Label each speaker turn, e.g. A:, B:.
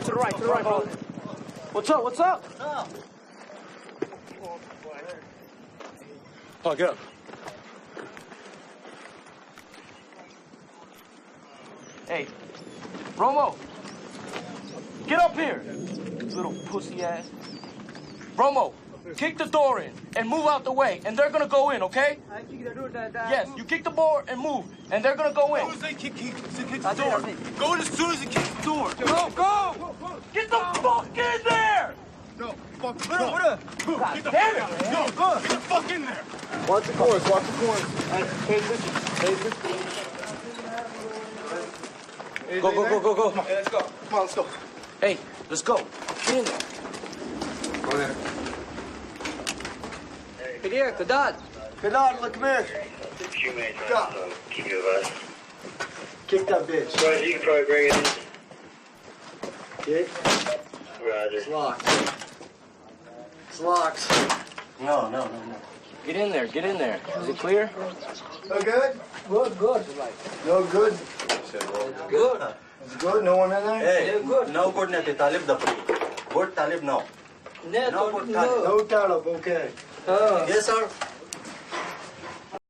A: To the right, brother. What's up? What's up?
B: Oh, get up.
A: Hey, Romo, get up here, little pussy ass. Romo, kick the door in and move out the way, and they're gonna go in, okay? Yes, you kick the door and move, and they're gonna go in.
B: As soon as they kick the door. Go in as soon as he kicks the door.
A: Go! Get the fuck in there!
B: No, fuck.
A: God damn it, man.
B: No, get the fuck in there.
C: Watch the corners, watch the corners.
A: Hey, listen.
B: Go.
C: Hey, let's go. Come on, let's go.
A: Hey, let's go. Get in there.
C: Go there.
A: Hey there, Kadad.
C: Kadad, look, come here. Stop.
D: Keep your advice.
C: Kick that bitch.
D: Right, you can probably bring it in.
C: Kick.
D: Roger.
C: It's locked. It's locked.
D: No.
A: Get in there. Is it clear?
C: No good?
A: Good.
C: No good?
A: Good.
C: It's good? No one in there?
D: Hey, no good na Talib da free. Good Talib no. No good Talib.
C: No Talib, okay.
D: Yes, sir.